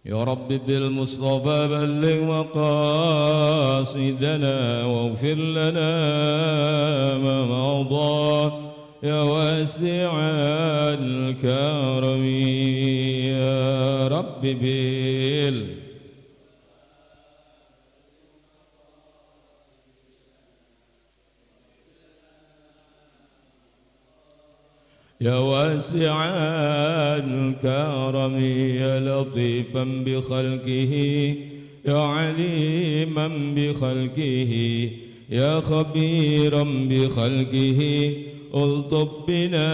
يا رب بالمصطفى بلغ مقاصدنا واغفر لنا ما مضى يا واسع الكرم يا رب يا واسع الكرم يا لطيفا بخلقه يا عليما بخلقه يا خبيرا بخلقه الطف بنا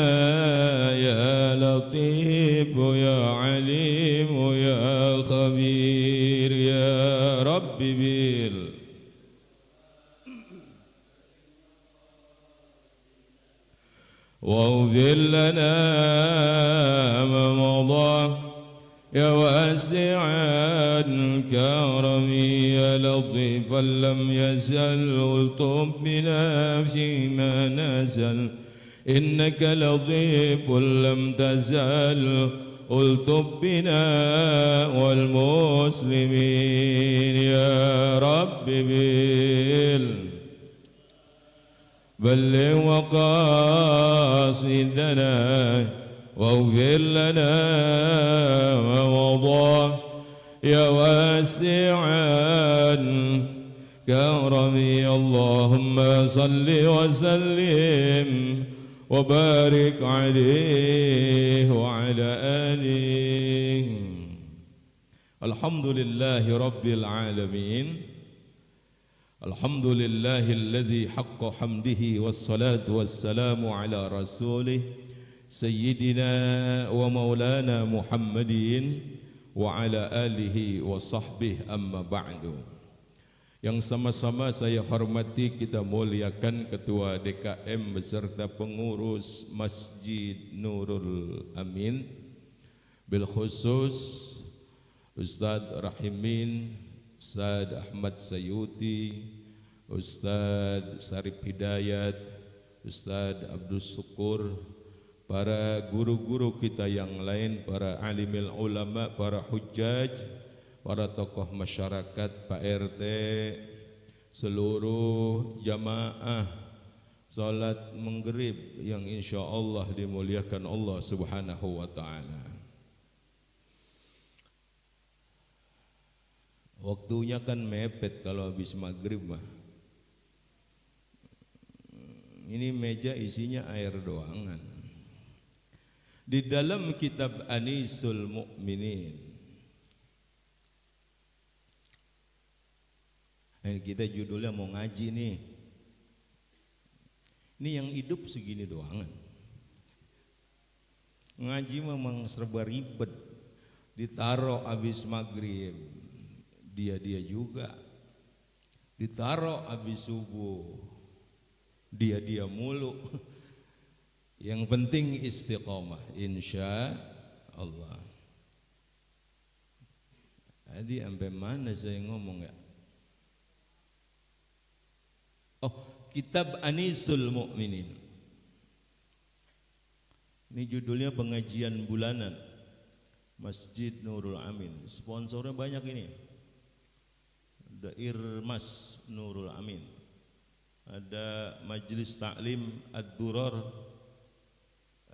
يا لطيف يا عليم يا خبير يا رب واغفر لنا ما مضى يا واسع الكرم يا لطيفا لم يزل الطف بنا فيما نزل إنك لطيف لم تزل الطف بنا والمسلمين يا رب بلغ مقاصدنا واغفر لنا ما مضى يا واسع الكرم اللهم صل وسلم وبارك عليه وعلى آله. الحمد لله رب العالمين. Alhamdulillahilladzi haqqa hamdihi wassalatu wassalamu ala rasulih Sayyidina wa maulana Muhammadin wa ala alihi wa sahbihi amma ba'du. Yang sama-sama saya hormati, kita muliakan Ketua DKM beserta pengurus Masjid Nurul Amin, bil khusus Ustaz Rahimin, Ustaz Ahmad Sayuti, Ustaz Sarip Hidayat, Ustaz Abdul Syukur, para guru-guru kita yang lain, para alimil ulama, para hujjaj, para tokoh masyarakat, Pak RT, seluruh jamaah salat maghrib yang insya Allah dimuliakan Allah Subhanahu wa ta'ala. Waktunya kan mepet kalau habis maghrib mah. Ini meja isinya air doangan. Di dalam kitab Anisul Mu'minin, kita judulnya mau ngaji nih. Ini yang hidup segini doangan. Ngaji memang serba ribet. Ditaruh habis maghrib, dia juga. Ditaruh habis subuh, dia mulu. Yang penting istiqomah, insya Allah. Tadi sampai mana saya ngomong ya? Oh, kitab Anisul Mu'minin. Ini judulnya pengajian bulanan Masjid Nurul Amin. Sponsornya banyak ini. Ada Irmas Nurul Amin, ada Majelis Taklim Ad-Durar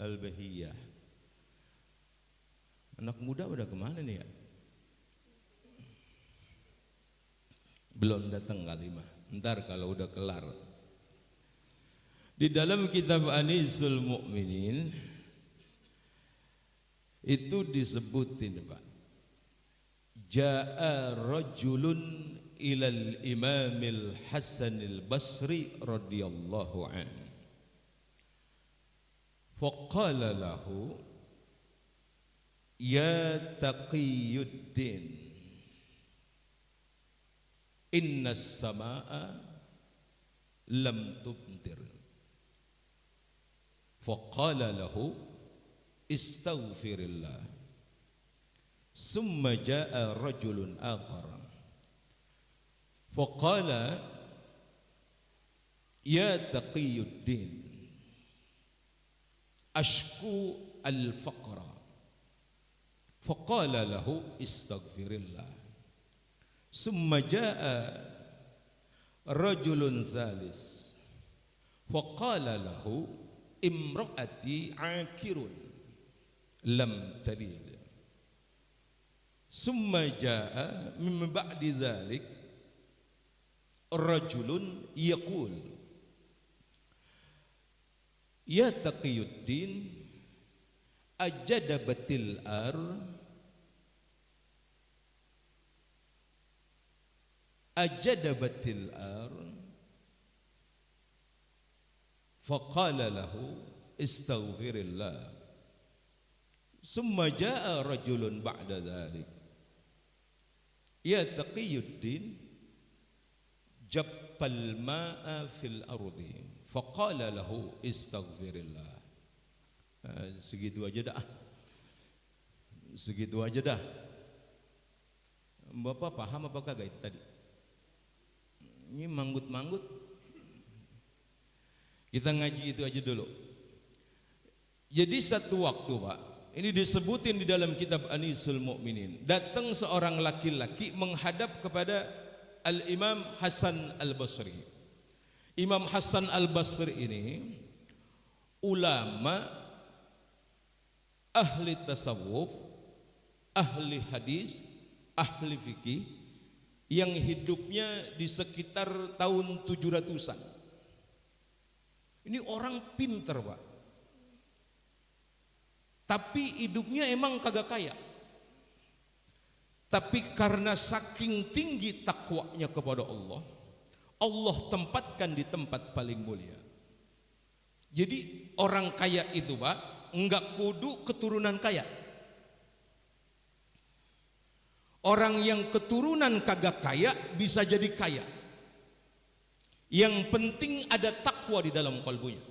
Al-Bahiyah. Anak muda udah kemana nih ya? Belum datang kali mah. Ntar kalau udah kelar. Di dalam kitab Anisul Mu'minin itu disebutin, Pak. Ja'a rajulun ilal imamil Hasanil Basri radhiyallahu anhu. Faqala lahu ya taqiyuddin innas samaa lam tumtir. Faqala lahu istaghfirillah. Summa jaa rajulun akhar faqala ya taqiyuddin ashku al-faqra faqala lahu istaghfirillah. Summa jaa rajulun thalis faqala lahu imraati akirun lam talid. Summa jaa min ba'di dzalik rajulun yaqul ya taqiyuddin ajadabatil ar ajadabatil ar faqala lahu istaghfirillah. Summa jaa rajulun ba'da dzalik ya taqiyuddin jabbal ma'a fil ardi faqala lahu istaghfirillah. Segitu aja dah. Segitu aja dah. Bapak paham apa kagak itu tadi? Ini manggut-manggut. Kita ngaji itu aja dulu. Jadi satu waktu, Pak, ini disebutin di dalam kitab Anisul Mu'minin. Datang seorang laki-laki menghadap kepada Al-Imam Hasan Al-Basri. Imam Hasan Al-Basri ini ulama, ahli tasawuf, ahli hadis, ahli fikih yang hidupnya di sekitar tahun 700-an. Ini orang pinter, Pak. Tapi hidupnya emang kagak kaya. Tapi karena saking tinggi takwanya kepada Allah, Allah tempatkan di tempat paling mulia. Jadi orang kaya itu, Pak, enggak kudu keturunan kaya. Orang yang keturunan kagak kaya bisa jadi kaya. Yang penting ada takwa di dalam kalbunya.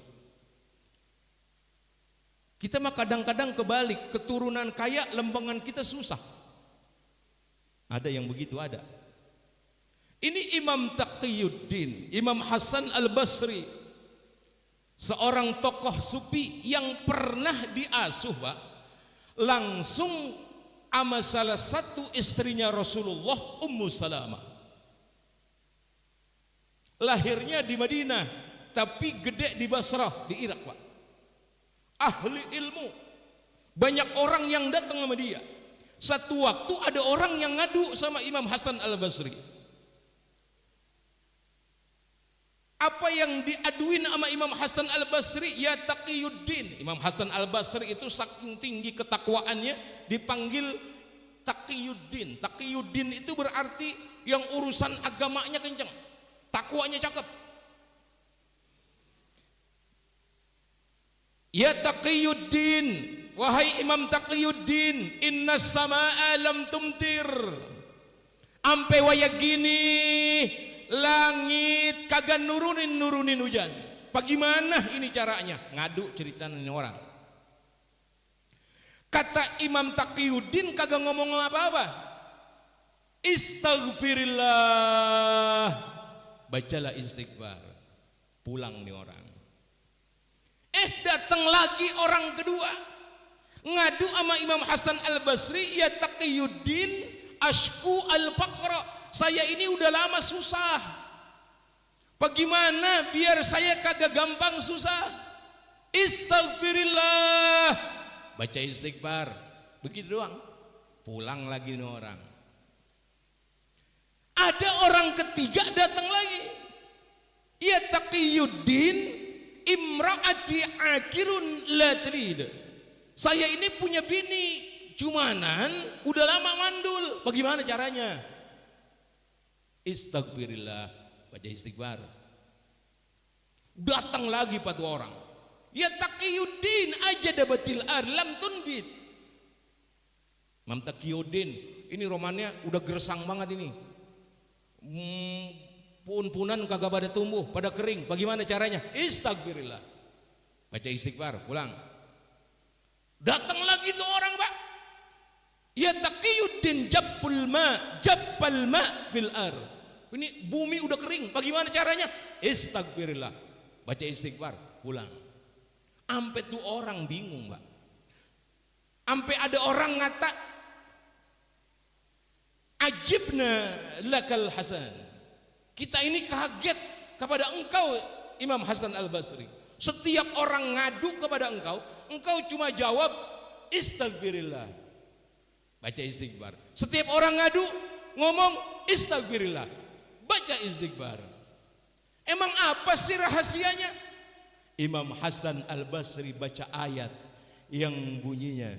Kita mah kadang-kadang kebalik, keturunan kaya lempengan kita susah. Ada yang begitu, ada. Ini Imam Taqiyuddin, Imam Hasan Al-Basri, seorang tokoh sufi yang pernah diasuh, Pak, langsung sama salah satu istrinya Rasulullah, Ummu Salamah. Lahirnya di Madinah, tapi gede di Basrah, di Irak, Pak. Ahli ilmu, banyak orang yang datang sama dia. Satu waktu ada orang yang ngadu sama Imam Hasan Al-Basri. Apa yang diaduin sama Imam Hasan Al-Basri? Ya Taqiyuddin. Imam Hasan Al-Basri itu saking tinggi ketakwaannya dipanggil Taqiyuddin. Taqiyuddin itu berarti yang urusan agamanya kenceng, takwanya cakep. Ya Taqiyuddin, wahai Imam Taqiyuddin, inna sama'a lam tumtir. Ampe waya gini langit kagak nurunin hujan. Bagaimana ini caranya? Ngadu cerita ini orang. Kata Imam Taqiyuddin kagak ngomong apa-apa. Istaghfirillah. Bacalah istighfar. Pulang nih orang. Datang lagi orang kedua. Ngadu sama Imam Hasan Al-Basri, ya Taqiyuddin, ashku al-faqra. Saya ini udah lama susah. Bagaimana biar saya kagak gampang susah? Istaghfirillah. Baca istighfar. Begitu doang. Pulang lagi nih orang. Ada orang ketiga datang lagi. Ya Taqiyuddin, imraati akirun la talid. Saya ini punya bini, cumanan udah lama mandul. Bagaimana caranya? Istaghfirillah. Baca istighfar. Datang lagi 4 orang. Ya Taqiyuddin ajadabatil ar lam tunbit. Imam Taqiyuddin, ini romannya udah gersang banget ini. Pun-punan kagak pada tumbuh, pada kering. Bagaimana caranya? Istaghfirillah. Baca istighfar, pulang. Datang lagi tuh orang, Pak. Ya Taqiyuddin jabbal ma fil ar. Ini bumi udah kering. Bagaimana caranya? Istaghfirillah. Baca istighfar, pulang. Sampai tuh orang bingung, Pak. Sampai ada orang ngata, Ajibna lakal Hasan. Kita ini kaget kepada engkau Imam Hasan Al-Basri. Setiap orang ngadu kepada engkau, engkau cuma jawab istighfirillah. Baca istighfar. Setiap orang ngadu ngomong istighfirillah. Baca istighfar. Emang apa sih rahasianya? Imam Hasan Al-Basri baca ayat yang bunyinya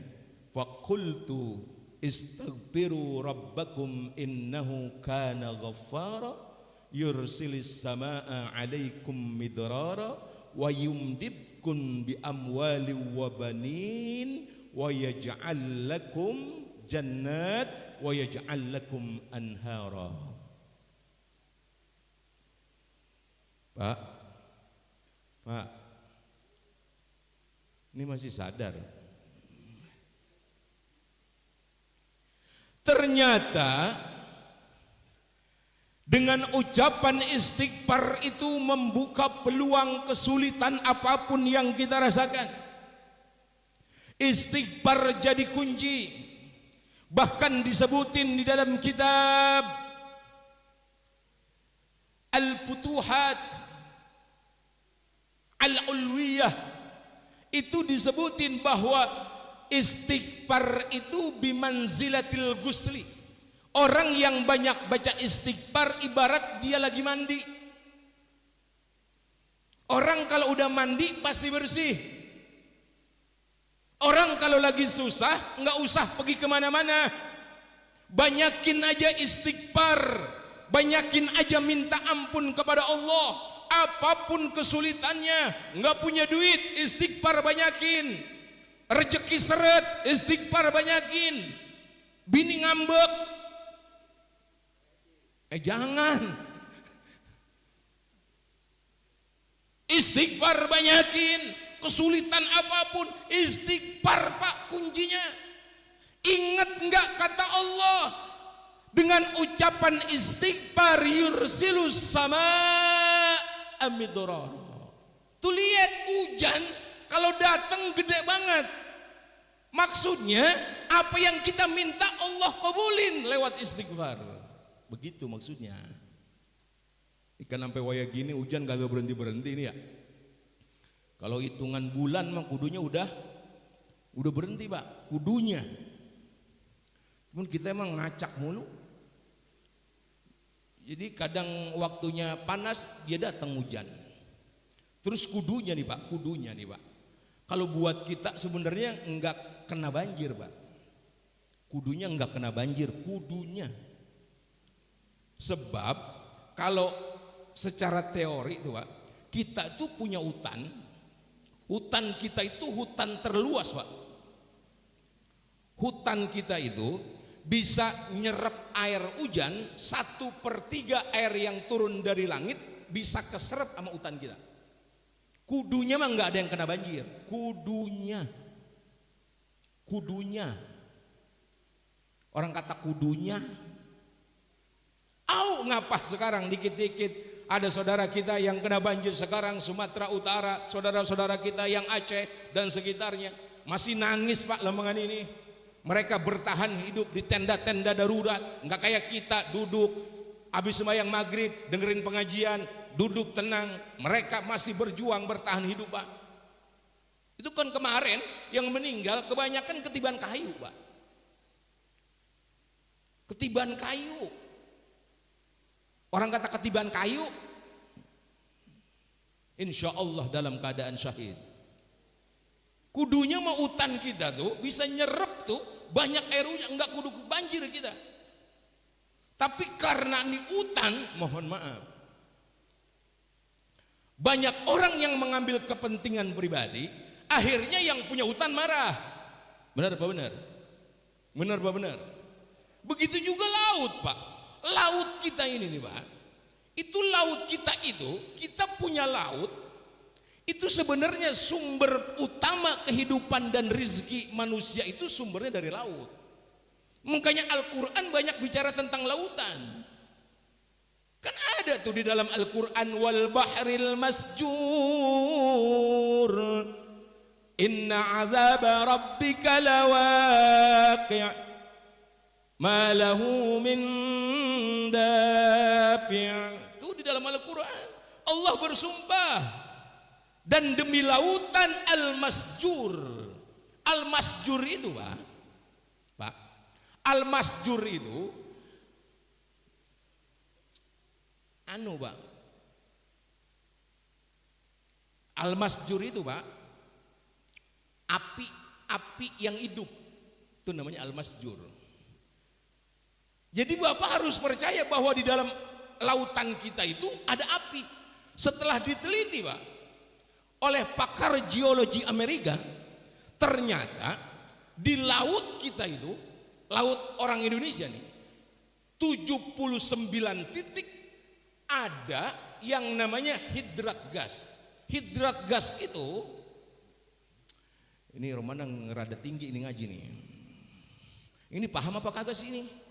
faqultu istaghfiru rabbakum innahu kana ghaffara yursilis samaa alaikum midrara wa yumdibkum bi amwali wa banin wa yaj'al lakum jannat wa yaj'al lakum anhara. Pak, ini masih sadar? Ternyata dengan ucapan istighfar itu membuka peluang kesulitan apapun yang kita rasakan. Istighfar jadi kunci. Bahkan disebutin di dalam kitab Al-Futuhat Al-Ulwiyah itu disebutin bahwa istighfar itu bimanzilatil gusli. Orang yang banyak baca istighfar ibarat dia lagi mandi. Orang kalau udah mandi pasti bersih. Orang kalau lagi susah nggak usah pergi kemana-mana, banyakin aja istighfar, banyakin aja minta ampun kepada Allah. Apapun kesulitannya, nggak punya duit, istighfar banyakin. Rezeki seret, istighfar banyakin. Bini ngambek, jangan. Istighfar banyakin. Kesulitan apapun, istighfar Pak kuncinya. Ingat nggak kata Allah? Dengan ucapan istighfar yursilus sama amidrar. Tuh lihat hujan kalau datang gede banget. Maksudnya apa yang kita minta Allah kabulin lewat istighfar. Begitu maksudnya. Ikan sampai waya gini hujan kagak berhenti ini ya. Kalau hitungan bulan mah kudunya udah berhenti Pak, kudunya. Cuman kita emang ngacak mulu. Jadi kadang waktunya panas dia datang hujan. Terus kudunya nih Pak. Kalau buat kita sebenarnya enggak kena banjir Pak. Kudunya enggak kena banjir, kudunya. Sebab kalau secara teori itu Pak, kita tuh punya hutan. Hutan kita itu hutan terluas Pak. Hutan kita itu bisa nyerap air hujan 1/3 air yang turun dari langit bisa keserap sama hutan kita. Kudunya mah nggak ada yang kena banjir. Kudunya. Orang kata kudunya. Ngapa sekarang dikit-dikit ada saudara kita yang kena banjir sekarang Sumatera Utara, saudara-saudara kita yang Aceh dan sekitarnya masih nangis Pak lembangan ini. Mereka bertahan hidup di tenda-tenda darurat, nggak kayak kita duduk habis sembahyang maghrib dengerin pengajian, duduk tenang. Mereka masih berjuang bertahan hidup Pak. Itu kan kemarin yang meninggal kebanyakan ketiban kayu Pak. Ketiban kayu. Orang kata ketiban kayu, insya Allah dalam keadaan syahid. Kudunya mau hutan kita tuh bisa nyerap tuh banyak air hujan, enggak kudu banjir kita. Tapi karena ini hutan, mohon maaf, banyak orang yang mengambil kepentingan pribadi, akhirnya yang punya hutan marah. Benar apa benar? Benar apa benar? Begitu juga laut Pak. Laut kita ini nih Pak, itu laut kita itu, kita punya laut, itu sebenarnya sumber utama kehidupan dan rezeki manusia itu sumbernya dari laut. Makanya Al-Quran banyak bicara tentang lautan. Kan ada tuh di dalam Al-Quran, wal bahril masjur inna azab rabbika lawaqi'. ma lahu min dafi'. Itu di dalam Al-Quran Allah bersumpah, dan demi lautan al-masjur. Al-masjur itu Pak, al-masjur itu Pak, al-masjur itu Pak, api yang hidup, itu namanya al-masjur. Jadi Bapak harus percaya bahwa di dalam lautan kita itu ada api. Setelah diteliti Pak oleh pakar geologi Amerika, ternyata di laut kita itu, laut orang Indonesia nih, 79 titik ada yang namanya hidrat gas. Hidrat gas itu, ini Romana ngerada tinggi ini ngaji nih. Ini paham apa kagak sih ini?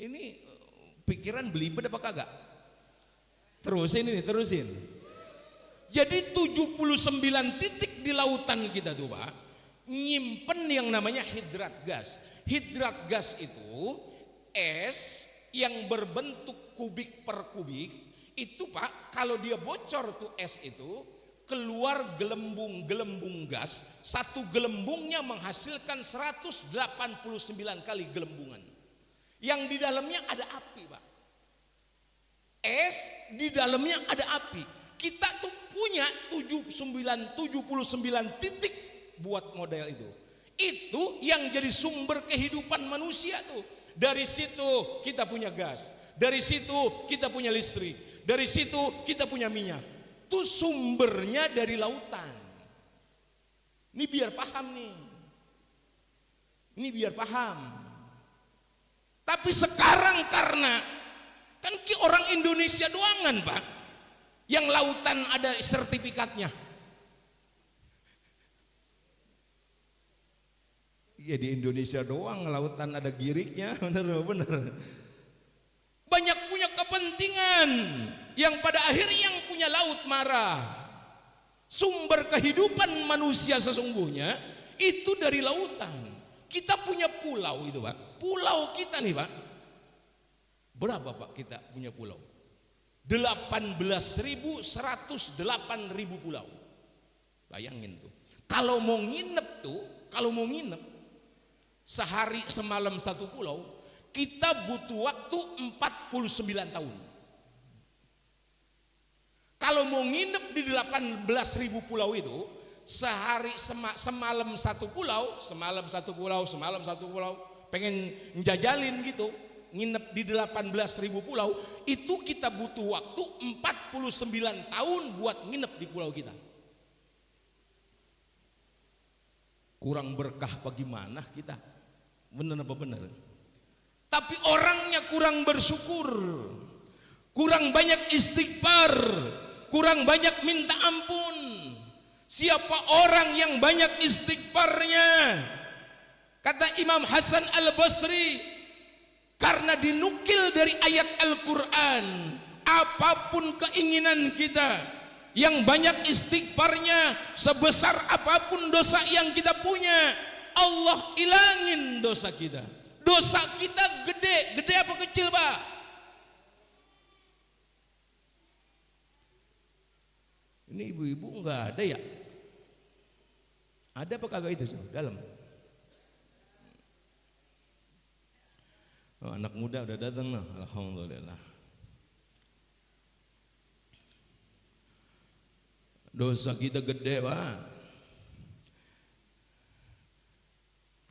Ini pikiran belibet apa kagak? Terusin. Jadi 79 titik di lautan kita tuh Pak, nyimpen yang namanya hidrat gas. Hidrat gas itu es yang berbentuk kubik per kubik. Itu Pak, kalau dia bocor tuh es itu, keluar gelembung gas. Satu gelembungnya menghasilkan 189 kali gelembungan. Yang di dalamnya ada api Pak. Es di dalamnya ada api. Kita tuh punya 79 titik buat model itu. Itu yang jadi sumber kehidupan manusia tuh. Dari situ kita punya gas, dari situ kita punya listrik, dari situ kita punya minyak. Itu sumbernya dari lautan. Ini biar paham nih. Ini biar paham. Tapi sekarang karena kan orang Indonesia doangan Pak yang lautan ada sertifikatnya. Ya di Indonesia doang lautan ada giriknya, bener. Banyak punya kepentingan yang pada akhirnya yang punya laut marah. Sumber kehidupan manusia sesungguhnya itu dari lautan. Kita punya pulau itu Pak. Pulau kita nih Pak. Berapa Pak kita punya pulau? 18.108.000 pulau. Bayangin tuh. Kalau mau nginep sehari semalam satu pulau, kita butuh waktu 49 tahun. Kalau mau nginep di 18.000 pulau itu, sehari semalam satu pulau, pengen njajalin gitu, nginep di 18.000 pulau, itu kita butuh waktu 49 tahun buat nginep di pulau kita. Kurang berkah bagaimana kita? Bener apa bener? Tapi orangnya kurang bersyukur, kurang banyak istighfar, kurang banyak minta ampun. Siapa orang yang banyak istighfarnya, kata Imam Hasan Al-Basri, karena dinukil dari ayat Al-Quran, apapun keinginan kita, yang banyak istighfarnya, sebesar apapun dosa yang kita punya, Allah ilangin dosa kita. Dosa kita gede apa kecil Pak? Ini ibu-ibu enggak ada ya? Ada apa kagak itu dalam? Oh, anak muda udah datang nah, alhamdulillah. Dosa kita gede Pak,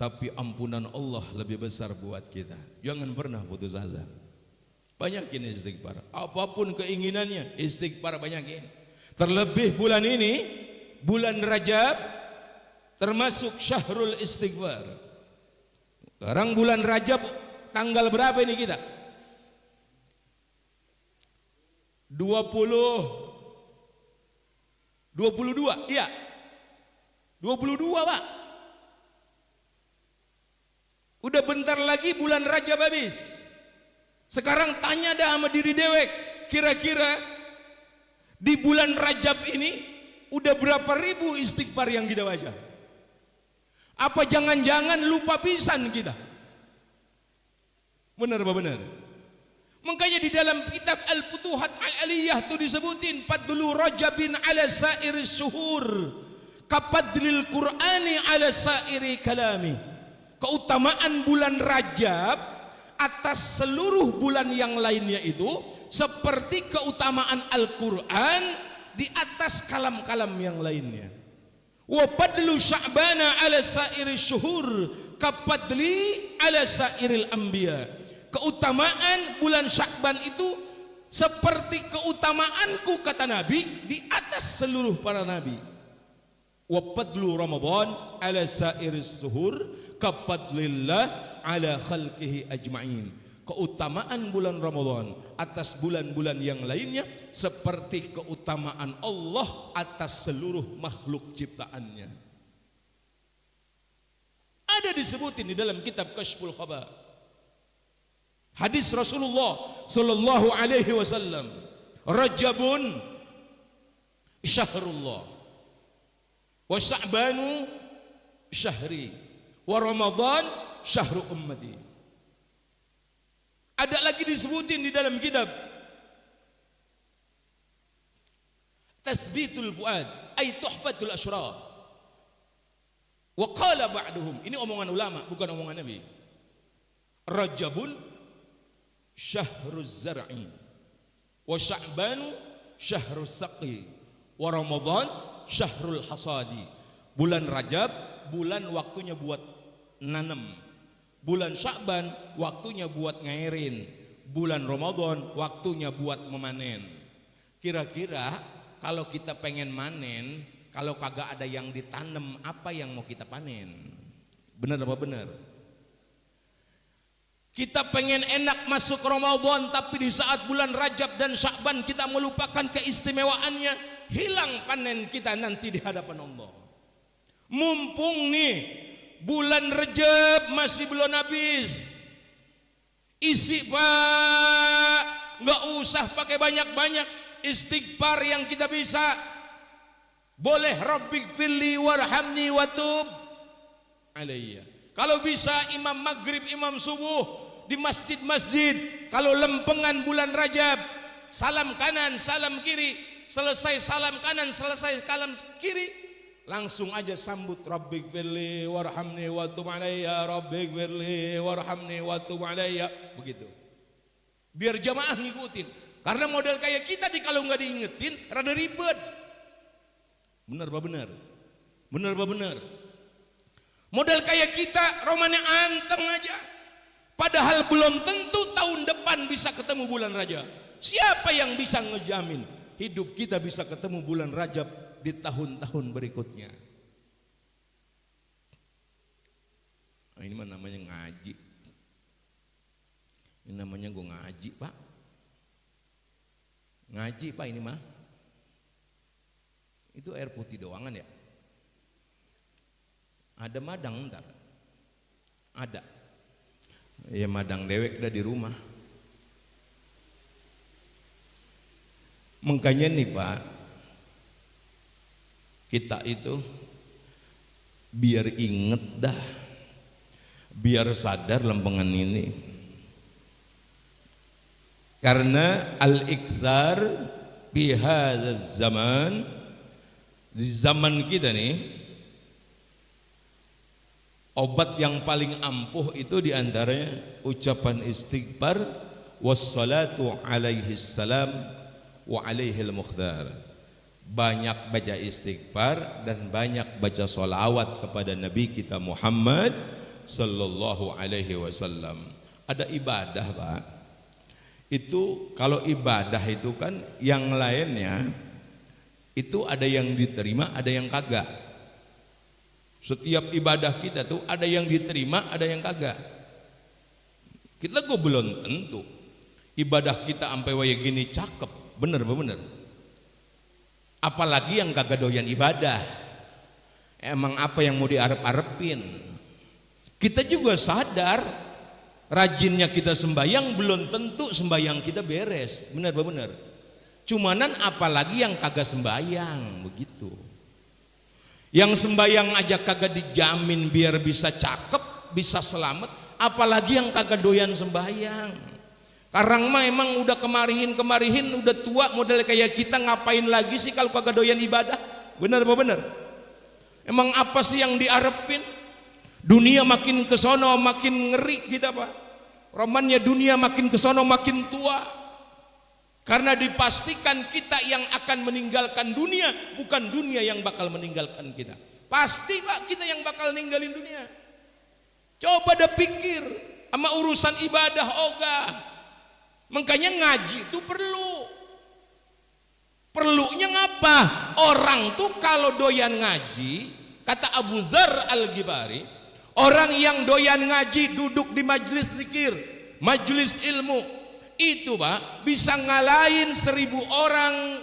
tapi ampunan Allah lebih besar buat kita. Jangan pernah putus asa. Banyakin istighfar. Apapun keinginannya, istighfar banyakin. Terlebih bulan ini, bulan Rajab, termasuk syahrul istighfar. Sekarang bulan Rajab tanggal berapa ini kita? 22, iya 22 Pak. Udah bentar lagi bulan Rajab habis. Sekarang tanya dah sama diri dewek, kira-kira di bulan Rajab ini udah berapa ribu istighfar yang kita baca? Apa jangan-jangan lupa pisan kita? Benar apa benar? Makanya di dalam kitab Al-Futuhat Al-Aliyah itu disebutin fadlu Rajabin ala sairi syuhur kapadlil Qur'ani ala sairi kalami. Keutamaan bulan Rajab atas seluruh bulan yang lainnya itu seperti keutamaan Al-Quran di atas kalam-kalam yang lainnya. Wa fadlu Sya'bana ala sairi syuhur kapadli ala sairil anbiya. Keutamaan bulan Sya'ban itu seperti keutamaanku kata Nabi di atas seluruh para nabi. Wa fadlu Ramadan ala sairis suhur kapadlillah ala khalqihi ajma'in. Keutamaan bulan Ramadan atas bulan-bulan yang lainnya seperti keutamaan Allah atas seluruh makhluk ciptaannya. Ada disebutin di dalam kitab Kashful Khabar. Hadis Rasulullah sallallahu alaihi wasallam, Rajabun syahrullah wa Sya'banu syahri wa Ramadan syahru ummati. Ada lagi disebutin di dalam kitab Tasbitul Fuad ay tuhfatul asyraf. Wa qala ba'duhum, ini omongan ulama bukan omongan Nabi. Rajabun syahruz zar'i wa Sya'banu syahrus saqi wa Ramadan syahrul hasadi. Bulan Rajab bulan waktunya buat nanam, bulan Sya'ban waktunya buat ngairin, bulan Ramadan waktunya buat memanen. Kira-kira kalau kita pengen manen, kalau kagak ada yang ditanam, apa yang mau kita panen? Benar apa benar? Kita pengen enak masuk Ramadan, tapi di saat bulan Rajab dan Sya'ban kita melupakan keistimewaannya, hilang panen kita nanti di hadapan Allah. Mumpung nih bulan Rajab masih belum habis, isi pak, nggak usah pakai banyak-banyak istighfar yang kita bisa. Boleh Rabbighfirli warhamni watub alayya. Kalau bisa imam maghrib, imam subuh di masjid-masjid, kalau lempengan bulan Rajab, salam kanan, salam kiri, selesai salam kanan, selesai salam kiri, langsung aja sambut Rabbighfirli warhamni watub alayya, Rabbighfirli warhamni watub alayya, begitu. Biar jamaah ngikutin. Karena model kayak kita kalau nggak diingetin, rada ribet. Benar apa benar? Benar apa benar? Model kayak kita romannya anteng aja, padahal belum tentu tahun depan bisa ketemu bulan Rajab. Siapa yang bisa ngejamin hidup kita bisa ketemu bulan Rajab di tahun-tahun berikutnya? Nah, ini mah namanya ngaji. Ini namanya gue ngaji pak. Ngaji pak ini mah. Itu air putih doangan ya. Ada madang ntar, ada, ya madang dewek dah di rumah. Makanya nih pak, kita itu biar inget dah, biar sadar lempengan ini. Karena al-iktsar fi hadzal zaman, di zaman kita nih, obat yang paling ampuh itu diantaranya ucapan istighfar wassalatu alaihi salam wa alaihil mukhtar. Banyak baca istighfar dan banyak baca sholawat kepada Nabi kita Muhammad sallallahu alaihi wasallam. Ada ibadah pak, itu kalau ibadah itu kan yang lainnya itu ada yang diterima, ada yang kagak. Setiap ibadah kita tuh ada yang diterima, ada yang kagak. Kita kok belum tentu ibadah kita sampai waya gini cakep, bener apa bener? Apalagi yang kagak doyan ibadah. Emang apa yang mau diarep-arepin? Kita juga sadar rajinnya kita sembahyang belum tentu sembahyang kita beres, bener apa bener? Cumanan apalagi yang kagak sembayang begitu. Yang sembayang aja kagak dijamin biar bisa cakep, bisa selamat, apalagi yang kagak doyan sembayang. Karang mah emang udah kemarihin udah tua model kayak kita, ngapain lagi sih kalau kagak doyan ibadah? Bener apa bener? Emang apa sih yang diarepin? Dunia makin kesono makin ngeri kita Pak. Romannya dunia makin kesono makin tua. Karena dipastikan kita yang akan meninggalkan dunia, bukan dunia yang bakal meninggalkan kita. Pasti Pak, kita yang bakal ninggalin dunia. Coba dah pikir sama urusan ibadah ogah. Makanya ngaji itu perlu. Perlunya ngapa? Orang tuh kalau doyan ngaji, kata Abu Dzar Al-Ghifari, orang yang doyan ngaji duduk di majelis zikir, majelis ilmu, itu Pak bisa ngalahin 1000 orang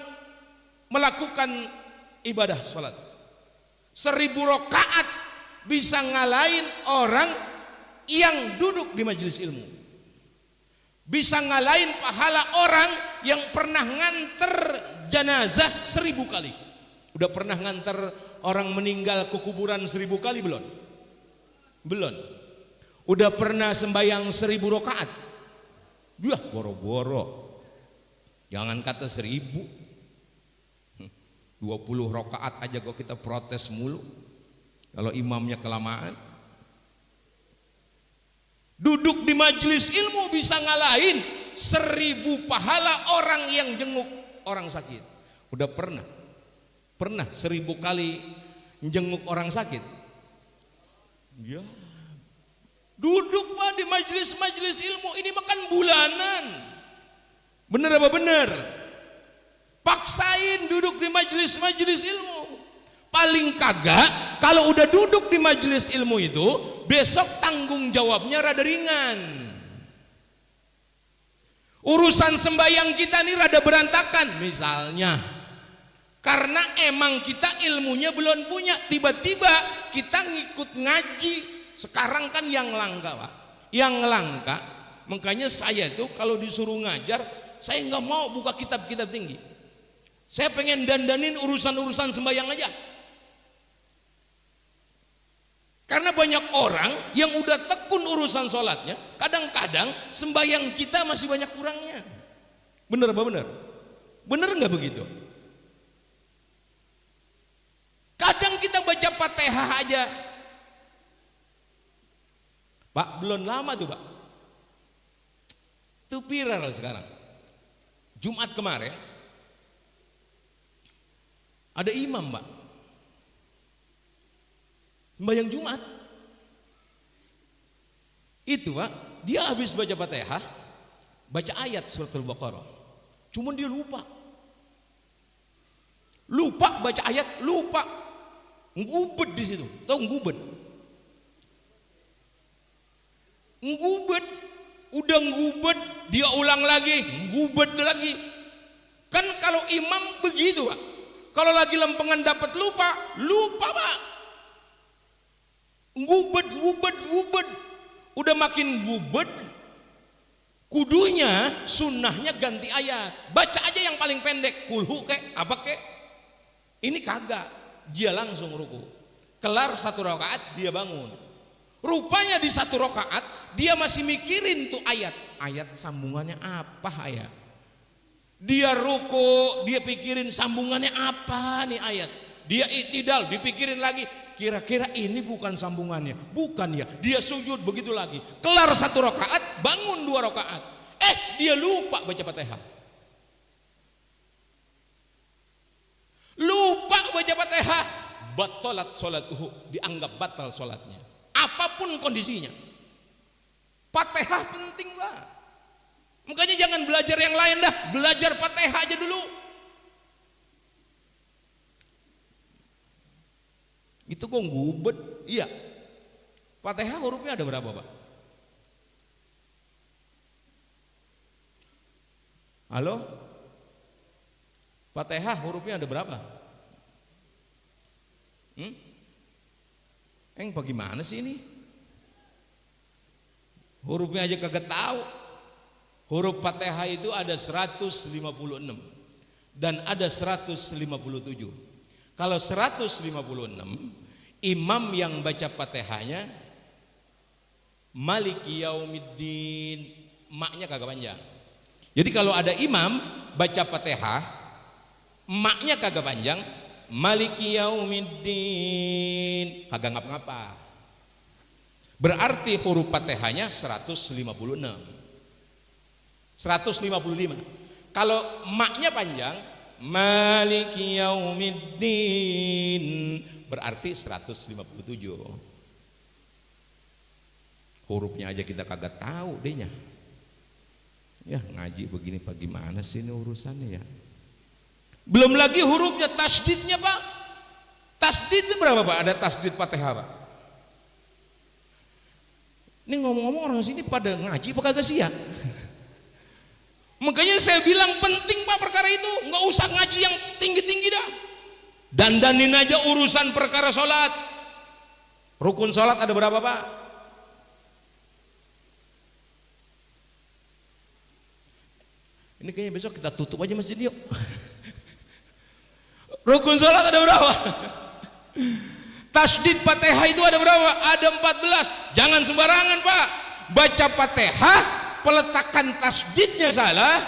melakukan ibadah sholat. 1000 rakaat bisa ngalahin orang yang duduk di majelis ilmu. Bisa ngalahin pahala orang yang pernah nganter jenazah 1000 kali. Udah pernah nganter orang meninggal ke kuburan 1000 kali belum? Belum. Udah pernah sembahyang 1000 rakaat? Yah, boro-boro. Jangan kata 1000, 20 rakaat aja kok kita protes mulu kalau imamnya kelamaan. Duduk di majelis ilmu bisa ngalahin 1000 pahala orang yang jenguk orang sakit. Udah pernah 1000 kali jenguk orang sakit? Ya. Duduk Pak di majelis-majelis ilmu ini makan bulanan. Bener apa bener? Paksain duduk di majelis-majelis ilmu. Paling kagak kalau udah duduk di majelis ilmu itu, besok tanggung jawabnya rada ringan. Urusan sembahyang kita nih rada berantakan misalnya. Karena emang kita ilmunya belum punya, tiba-tiba kita ngikut ngaji. Sekarang kan yang langka Pak, yang langka. Makanya saya itu kalau disuruh ngajar, saya nggak mau buka kitab-kitab tinggi. Saya pengen dandanin urusan-urusan sembahyang aja. Karena banyak orang yang udah tekun urusan sholatnya, kadang-kadang sembahyang kita masih banyak kurangnya. Bener apa bener? Bener nggak begitu? Kadang kita baca Fatihah aja, Pak, belum lama tuh Pak, itu viral sekarang. Jumat kemarin ada imam Pak, sembahyang Jumat itu Pak, dia habis baca Fatihah, baca ayat surat Al-Baqarah, cuman dia lupa baca ayat, lupa ngubed di situ. Tahu ngubed? Udah ngubed, dia ulang lagi, ngubed lagi. Kan kalau imam begitu Pak, kalau lagi lempengan dapat lupa Pak, ngubed, udah makin ngubed, kudunya sunnahnya ganti ayat, baca aja yang paling pendek, kulhu kek apa kek. Ini kagak, dia langsung ruku, kelar 1 rakaat dia bangun. Rupanya di 1 rakaat dia masih mikirin tuh ayat sambungannya apa ayat. Dia ruku, dia pikirin sambungannya apa nih ayat. Dia i'tidal, dipikirin lagi, kira-kira ini bukan sambungannya, bukan ya. Dia sujud begitu lagi, kelar 1 rakaat, bangun 2 rakaat. Dia lupa baca Fatihah. Lupa baca Fatihah, batalat sholatuhu, dianggap batal sholatnya. Apapun kondisinya, Fatihah penting Pak. Makanya jangan belajar yang lain dah, belajar Fatihah aja dulu. Itu kok ngubet? Iya. Fatihah hurufnya ada berapa Pak? Halo? Fatihah hurufnya ada berapa? Bagaimana sih ini? Hurufnya aja kagak tahu. Huruf Fatihah itu ada 156. dan ada 157. Kalau 156, imam yang baca Fatihahnya Maliki Yaumiddin, maknya kagak panjang. Jadi kalau ada imam baca Fatihah, maknya kagak panjang, Maliki Yaumiddin, kagak ngapa-ngapa. Berarti huruf Fatihahnya 156. 155. Kalau maknya panjang, Maliki Yaumiddin, berarti 157. Hurufnya aja kita kagak tahu dehnya. Ya ngaji begini pak gimana sih ini urusannya ya. Belum lagi hurufnya, tasdidnya pak. Tasdid itu berapa pak? Ada tasdid Fatihah pak. Ini ngomong-ngomong orang sini pada ngaji apa kagak sih ya? Makanya saya bilang penting pak perkara itu, nggak usah ngaji yang tinggi-tinggi dah. Dandanin aja urusan perkara sholat. Rukun sholat ada berapa pak? Ini kayaknya besok kita tutup aja masjid yuk. Rukun sholat ada berapa? Tasdid Fatihah itu ada berapa? Ada 14. Jangan sembarangan pak. Baca Fatihah, peletakan tasdidnya salah,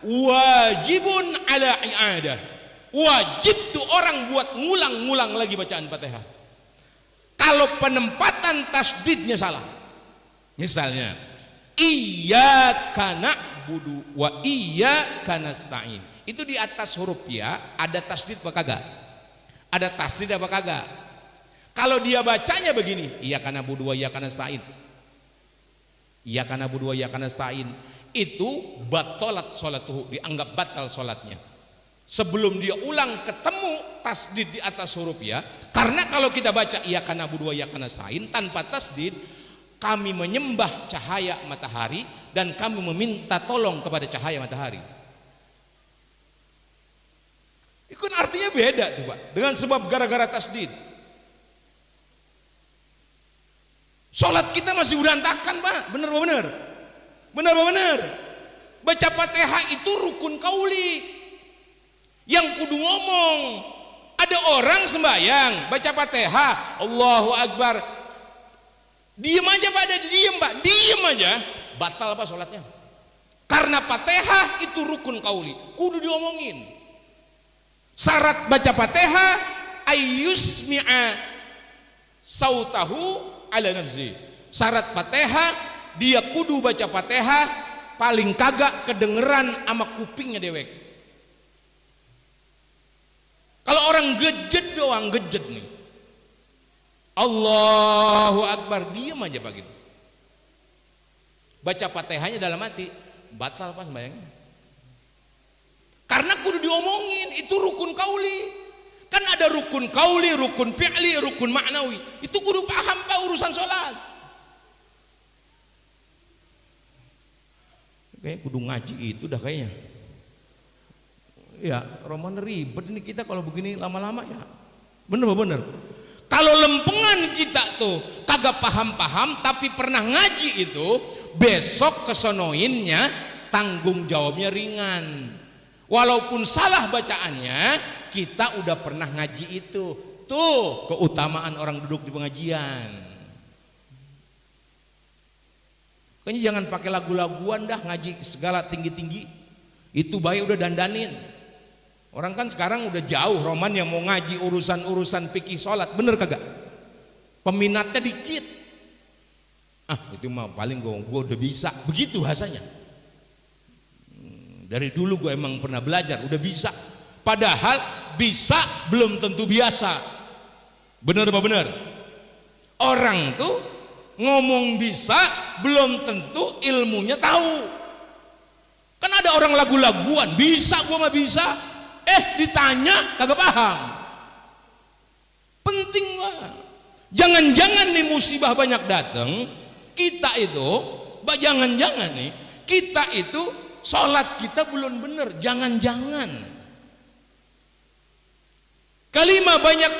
wajibun ala i'adah. Wajib tuh orang buat ngulang-ngulang lagi bacaan Fatihah. Kalau penempatan tasdidnya salah, misalnya iyyaka na'budu wa iyyaka nasta'in, itu di atas huruf ya ada tasdid apa kagak? Ada tasdid apa kagak? Kalau dia bacanya begini, iyyaka na'budu wa iyyaka nasta'in, iyyaka na'budu wa iyyaka nasta'in, itu batalat sholatuhu, dianggap batal sholatnya. Sebelum dia ulang ketemu tasdid di atas huruf ya. Karena kalau kita baca iyyaka na'budu wa iyyaka nasta'in tanpa tasdid, kami menyembah cahaya matahari dan kami meminta tolong kepada cahaya matahari. Itu kan artinya beda tuh pak, dengan sebab gara-gara tasdid. Sholat kita masih berantakan pak, bener. Baca Fatihah itu rukun kauli yang kudu ngomong. Ada orang sembahyang baca Fatihah, Allahu Akbar, diem aja pak, diem aja, batal apa sholatnya? Karena Fatihah itu rukun kauli, kudu diomongin. Syarat baca Fatihah ayyusmi'a sautahu ala nafsi. Syarat Fatihah dia kudu baca Fatihah paling kagak kedengeran sama kupingnya dewek. Kalau orang gejet doang, gejet nih, Allahu Akbar, diam aja pak gitu. Baca Fatihahnya dalam hati, batal pas sembahyangnya. Karena kudu diomongin, itu rukun kauli. Kan ada rukun kauli, rukun fi'li, rukun maknawi. Itu kudu paham pak urusan sholat. Kayaknya kudu ngaji itu dah kayaknya. Ya, roman ribet ini kita kalau begini lama-lama ya. Bener. Kalau lempengan kita tuh kagak paham-paham tapi pernah ngaji itu, besok kesonoinnya tanggung jawabnya ringan. Walaupun salah bacaannya, kita udah pernah ngaji itu. Tuh keutamaan orang duduk di pengajian. Kayaknya jangan pakai lagu-laguan dah ngaji segala tinggi-tinggi. Itu baik udah dandanin. Orang kan sekarang udah jauh roman yang mau ngaji urusan-urusan fikih sholat, bener kagak? Peminatnya dikit. Itu mah paling gue udah bisa, begitu bahasanya. Dari dulu gue emang pernah belajar, udah bisa. Padahal bisa belum tentu biasa. Bener apa bener? Orang tuh ngomong bisa belum tentu ilmunya tahu. Kan ada orang lagu-laguan, bisa gue mah bisa. Ditanya kagak paham. Penting banget. Jangan-jangan nih musibah banyak datang, kita itu, jangan-jangan nih, kita itu sholat kita belum bener. Jangan-jangan. Kalimah banyak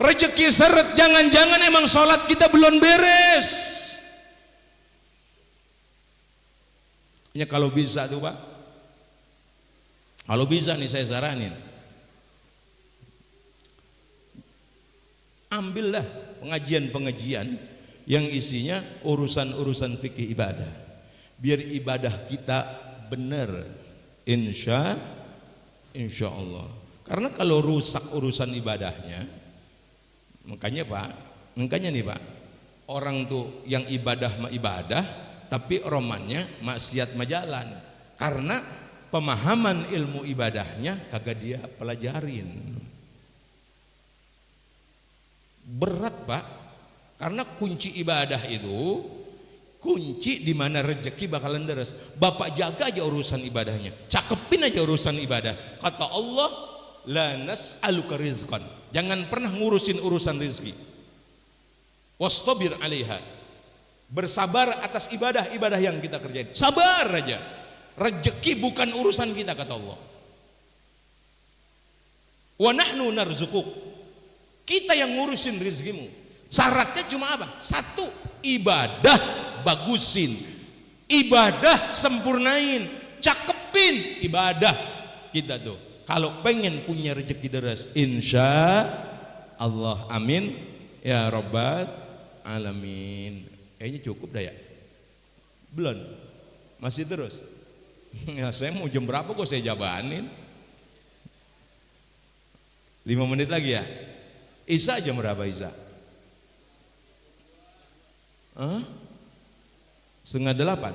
rezeki seret, jangan-jangan emang sholat kita belum beres. Ya kalau bisa tuh pak, Kalau bisa nih saya saranin, ambillah pengajian-pengajian yang isinya urusan-urusan fikih ibadah, biar ibadah kita benar, insya Allah. Karena kalau rusak urusan ibadahnya, makanya nih Pak, orang tuh yang ibadah mah ibadah, tapi romannya maksiat majalan, karena pemahaman ilmu ibadahnya kagak dia pelajarin. Berat Pak, karena kunci ibadah itu kunci di mana rezeki bakalan deres. Bapak jaga aja urusan ibadahnya, cakepin aja urusan ibadah. Kata Allah, la nas'aluka rizqan, jangan pernah ngurusin urusan rezeki. Wastabir 'alaiha, bersabar atas ibadah yang kita kerjain. Sabar aja. Rezeki bukan urusan kita, kata Allah. Wa nahnu narzuquk, kita yang ngurusin rezekimu. Syaratnya cuma apa? Satu, ibadah bagusin, ibadah sempurnain, cakepin ibadah kita tuh. Kalau pengen punya rezeki deras, insya Allah, amin ya rabbal alamin. Kayaknya cukup dah ya. Belum? Masih terus? Ya, saya mau jam berapa kok saya jabanin? 5 menit lagi ya. Isya jam berapa Isya? 7:30.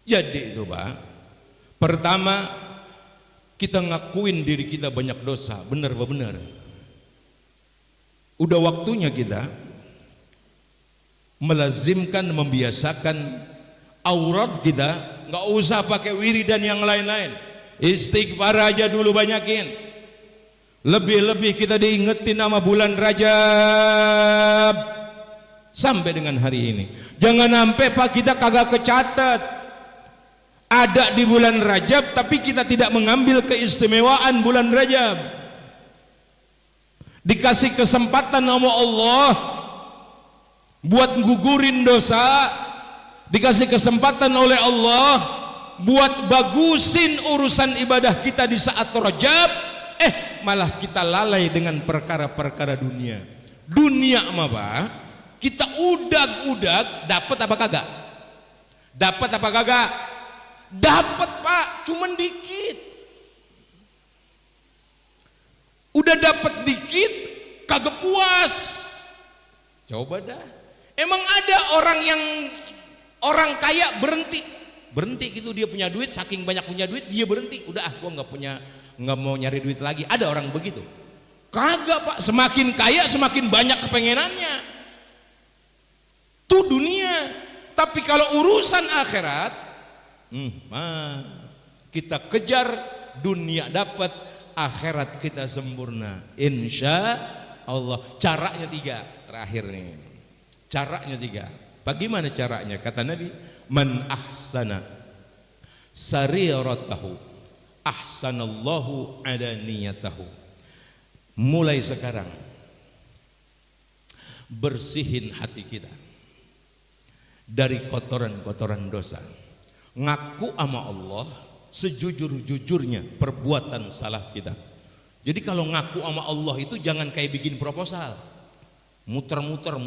Jadi itu Pak, pertama kita ngakuin diri kita banyak dosa, benar Pak, benar. Udah waktunya kita melazimkan, membiasakan aurat kita. Nggak usah pakai wiridan yang lain-lain, istighfar aja dulu banyakin. Lebih-lebih kita diingetin nama bulan Rajab sampai dengan hari ini. Jangan sampai Pak kita kagak kecatat ada di bulan Rajab, tapi kita tidak mengambil keistimewaan bulan Rajab. Dikasih kesempatan sama Allah buat gugurin dosa, dikasih kesempatan oleh Allah buat bagusin urusan ibadah kita di saat Rajab, malah kita lalai dengan perkara-perkara dunia. Dunia mah Pak, kita udag-udag, dapat apa kagak? Dapat apa kagak? Dapat Pak, cuman dikit. Udah dapat dikit, kagak puas. Coba dah. Emang ada orang kaya berhenti gitu, dia punya duit, saking banyak punya duit dia berhenti, udah gua nggak mau nyari duit lagi. Ada orang begitu? Kagak Pak, semakin kaya semakin banyak kepengenannya. Tuh dunia. Tapi kalau urusan akhirat, kita kejar, dunia dapat, akhirat kita sempurna, insya Allah. Caranya 3, terakhir nih. Caranya 3. Bagaimana caranya? Kata Nabi, man ahsana sariratahu ahsanallahu ala niyatahu. Mulai sekarang bersihin hati kita dari kotoran-kotoran dosa. Ngaku sama Allah sejujur-jujurnya perbuatan salah kita. Jadi kalau ngaku sama Allah itu jangan kayak bikin proposal, muter-muter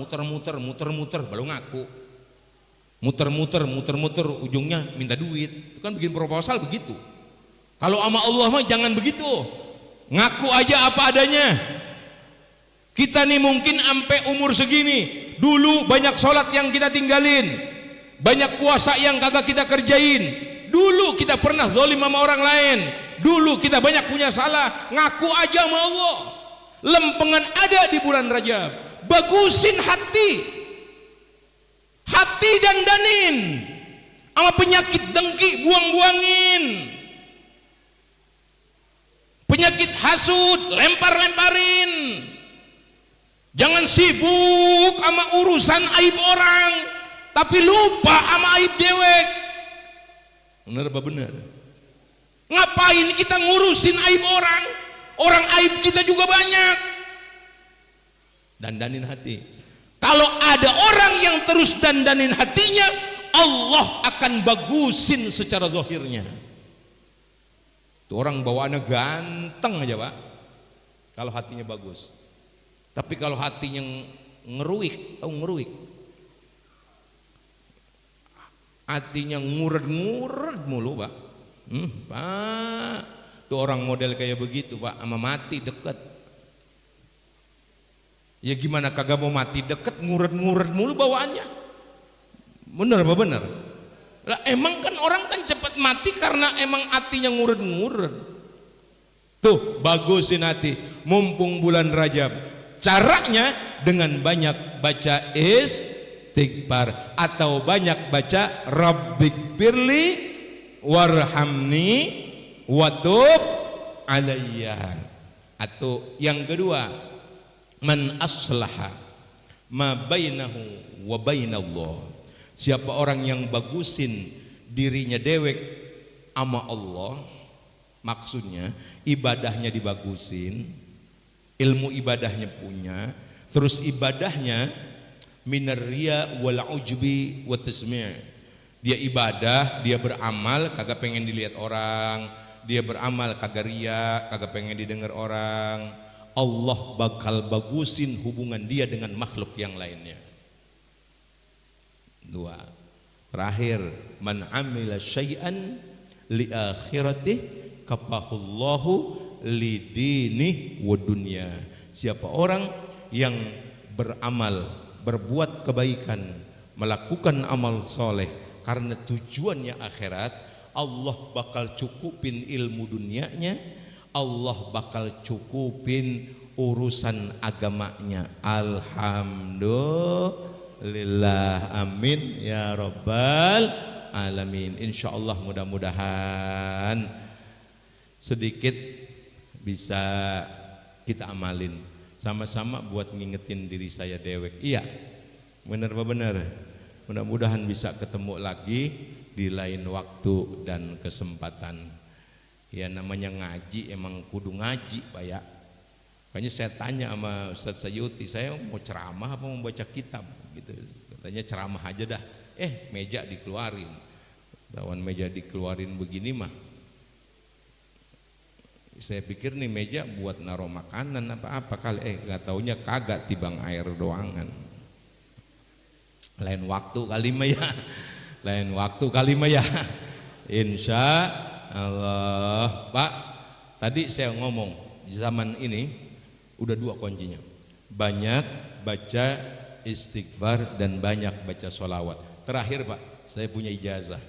baru ngaku, muter-muter ujungnya minta duit. Itu kan bikin proposal begitu. Kalau sama Allah mah jangan begitu, ngaku aja apa adanya. Kita nih mungkin sampai umur segini dulu banyak sholat yang kita tinggalin, banyak puasa yang kagak kita kerjain, dulu kita pernah zalim sama orang lain, dulu kita banyak punya salah. Ngaku aja sama Allah. Lempengan ada di bulan Rajab, bagusin hati dandanin, sama penyakit dengki buang-buangin, penyakit hasud lempar-lemparin. Jangan sibuk sama urusan aib orang tapi lupa sama aib dewek. Bener apa bener? Ngapain kita ngurusin aib orang? Orang aib kita juga banyak. Dandanin hati. Kalau ada orang yang terus dandanin hatinya, Allah akan bagusin secara zahirnya. Tuh orang bawaannya ganteng aja Pak, kalau hatinya bagus. Tapi kalau hatinya ngeruik, tahu ngeruik? Hatinya nguret-nguret mulu Pak. Pak, tuh orang model kayak begitu Pak, sama mati deket. Ya gimana kagak mau mati deket, nguret-nguret mulu bawaannya. Bener apa bener? Lah emang kan orang kan cepat mati karena emang hatinya nguret-nguret. Tuh bagusin hati, mumpung bulan Rajab. Caranya dengan banyak baca istighfar atau banyak baca Rabbik firli warhamni watub alayya. Atau yang kedua, man aslaha ma bainahu wa bainallah. Siapa orang yang bagusin dirinya dewek sama Allah, maksudnya ibadahnya dibagusin, ilmu ibadahnya punya, terus ibadahnya minar riya wal ujbi wat tasmi'. Dia ibadah, dia beramal kagak pengen dilihat orang, dia beramal kagak riya, kagak pengen didengar orang. Allah bakal bagusin hubungan dia dengan makhluk yang lainnya. Dua. Terakhir, man amila syai'an li akhirati kafahullahu li dini wa dunya. Siapa orang yang beramal, berbuat kebaikan, melakukan amal soleh karena tujuannya akhirat, Allah bakal cukupin ilmu dunianya, Allah bakal cukupin urusan agamanya. Alhamdulillah, amin ya rabbal alamin. Insyaallah mudah-mudahan sedikit bisa kita amalin sama-sama buat ngingetin diri saya dewek. Iya, benar apa benar? Mudah-mudahan bisa ketemu lagi di lain waktu dan kesempatan. Ya namanya ngaji emang kudu ngaji Pak ya. Makanya saya tanya sama Ustaz Sayuti, saya mau ceramah apa mau baca kitab gitu. Katanya ceramah aja dah. Meja dikeluarin. Lawan meja dikeluarin begini mah. Saya pikir nih meja buat naruh makanan apa-apa kali. Gak taunya kagak, tibang air doangan. Lain waktu kali mah ya. Lain waktu kali mah ya. Insya Allah. Pak, tadi saya ngomong zaman ini udah dua kuncinya, banyak baca istighfar dan banyak baca sholawat. Terakhir Pak, saya punya ijazah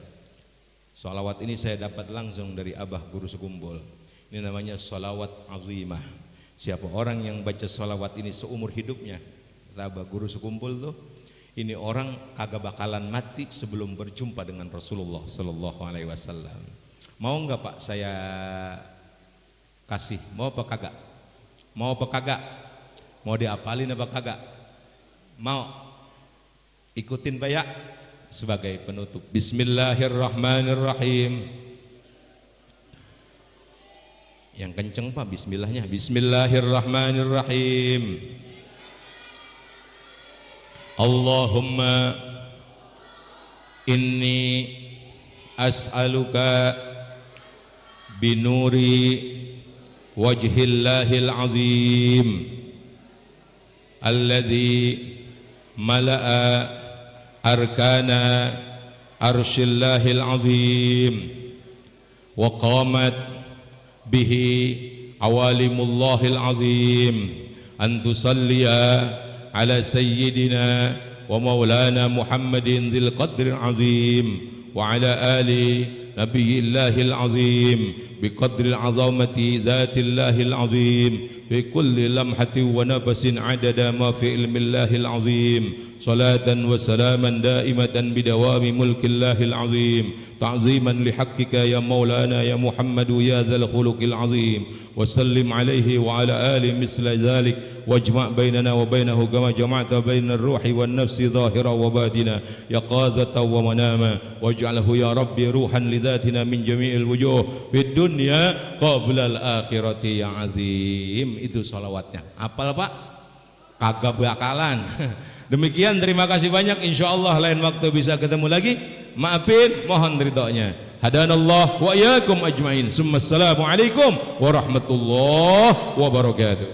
sholawat ini saya dapat langsung dari Abah Guru Sekumbul. Ini namanya sholawat azimah. Siapa orang yang baca sholawat ini seumur hidupnya, kata Abah Guru Sekumbul tuh, ini orang kagak bakalan mati sebelum berjumpa dengan Rasulullah Sallallahu Alaihi Wasallam. Mau nggak Pak saya kasih? Mau apa kagak? Mau apa kagak? Mau diapalin apa kagak? Mau? Ikutin Pak ya sebagai penutup. Bismillahirrahmanirrahim. Yang kenceng Pak bismillahnya. Bismillahirrahmanirrahim. Allahumma inni as'aluka binuri wajhillahil azim alladhi mala'a arkana arshillahil azim wa qamat bihi awalimullahil azim an tusalliya ala sayyidina wa maulana Muhammadin dzil qadril azim wa ala ali nabiyillahil azim biqadril azamati dzatillahil azim fi kulli lamhatin wa nafasin adada ma fi ilmillahil azim salatan wa salaman daimatan bidawami mulkillahil azim ta'ziman lihaqqika ya maulana ya Muhammadu ya dzal khuluqil azim wa sallim alaihi wa ala ali misla dzalik wajma' bainana wa bainahu kama jama'ta bainar ruhi wan nafsi zahira wa batina yaqadatan wa manama waj'alhu ya rabbi ruhan lidzatina min jami'il wujuh fid dunya qabla al akhirati ya azim. Itu salawatnya. Hafal Pak? Kagak bakalan. Demikian, terima kasih banyak. Insyaallah lain waktu bisa ketemu lagi. Maafin, mohon ridhonya. Hadanallah wa iyyakum ajmain. Assalamu alaikum warahmatullahi wabarakatuh.